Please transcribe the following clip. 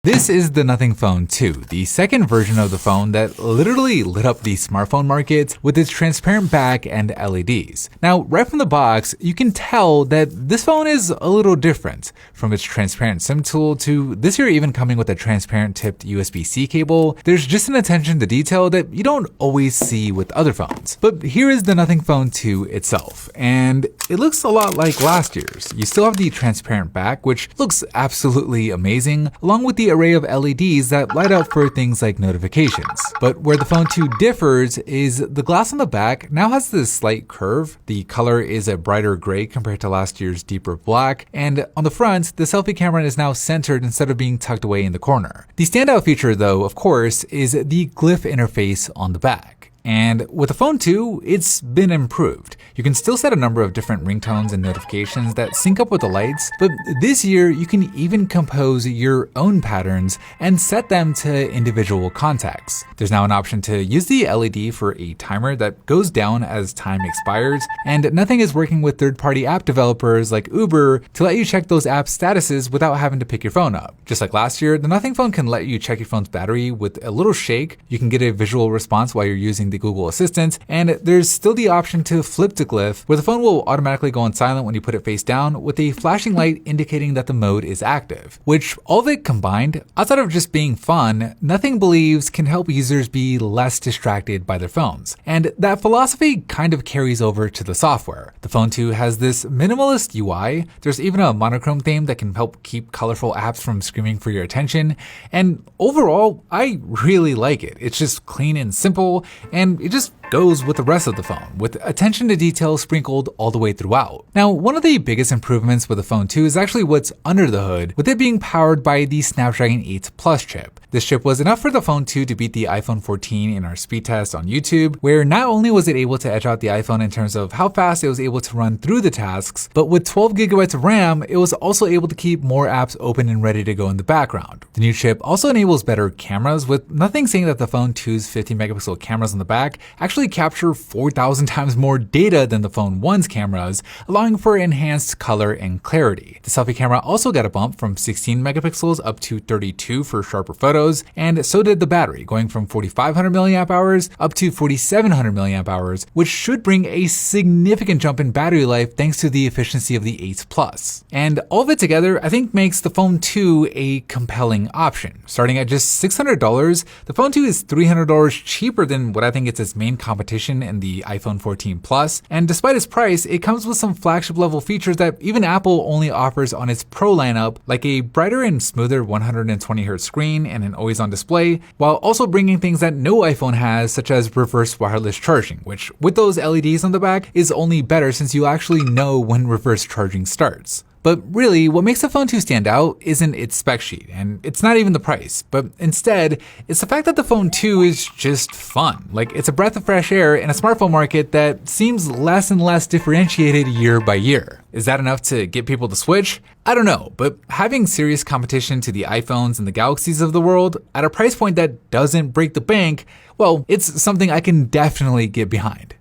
This is the Nothing Phone 2, the second version of the phone that literally lit up the smartphone market with its transparent back and LEDs. Now, right from the box, you can tell that this phone is a little different, from its transparent SIM tool to this year even coming with a transparent tipped USB-C cable. There's just an attention to detail that you don't always see with other phones. But here is the Nothing Phone 2 itself, and it looks a lot like last year's. You still have the transparent back, which looks absolutely amazing, along with the array of LEDs that light up for things like notifications. But where the Phone 2 differs is the glass on the back now has this slight curve. The color is a brighter gray compared to last year's deeper black, and on the front, the selfie camera is now centered instead of being tucked away in the corner. The standout feature though, of course, is the glyph interface on the back. And with the Phone 2, it's been improved. You can still set a number of different ringtones and notifications that sync up with the lights, but this year you can even compose your own patterns and set them to individual contacts. There's now an option to use the LED for a timer that goes down as time expires, and nothing is working with third-party app developers like Uber to let you check those app statuses without having to pick your phone up. Just like last year, the Nothing Phone can let you check your phone's battery with a little shake. You can get a visual response while you're using the Google Assistant, and there's still the option to flip to glyph, where the phone will automatically go on silent when you put it face down with a flashing light indicating that the mode is active. Which, all of it combined, outside of just being fun, Nothing believes can help users be less distracted by their phones. And that philosophy kind of carries over to the software. The Phone 2 has this minimalist UI, there's even a monochrome theme that can help keep colorful apps from screaming for your attention, and overall, I really like it. It's just clean and simple, and it just goes with the rest of the phone, with attention to detail sprinkled all the way throughout. Now, one of the biggest improvements with the Phone 2 is actually what's under the hood, with it being powered by the Snapdragon 8 Plus chip. This chip was enough for the Phone 2 to beat the iPhone 14 in our speed test on YouTube, where not only was it able to edge out the iPhone in terms of how fast it was able to run through the tasks, but with 12 gigabytes of RAM, it was also able to keep more apps open and ready to go in the background. The new chip also enables better cameras, with Nothing saying that the Phone 2's 50 megapixel cameras on the back actually capture 4,000 times more data than the Phone 1's cameras, allowing for enhanced color and clarity. The selfie camera also got a bump from 16 megapixels up to 32 for sharper photos, and so did the battery, going from 4,500 milliamp hours up to 4,700 milliamp hours, which should bring a significant jump in battery life thanks to the efficiency of the 8 Plus. And all of it together, I think makes the Phone 2 a compelling option. Starting at just $600, the Phone 2 is $300 cheaper than what I think it's its main competition in the iPhone 14 Plus, and despite its price, it comes with some flagship level features that even Apple only offers on its Pro lineup, like a brighter and smoother 120Hz screen and an always-on display, while also bringing things that no iPhone has, such as reverse wireless charging, which with those LEDs on the back is only better since you actually know when reverse charging starts. But really, what makes the Phone 2 stand out isn't its spec sheet, and it's not even the price, but instead, it's the fact that the Phone 2 is just fun. Like, it's a breath of fresh air in a smartphone market that seems less and less differentiated year by year. Is that enough to get people to switch? I don't know, but having serious competition to the iPhones and the Galaxies of the world at a price point that doesn't break the bank, well, it's something I can definitely get behind.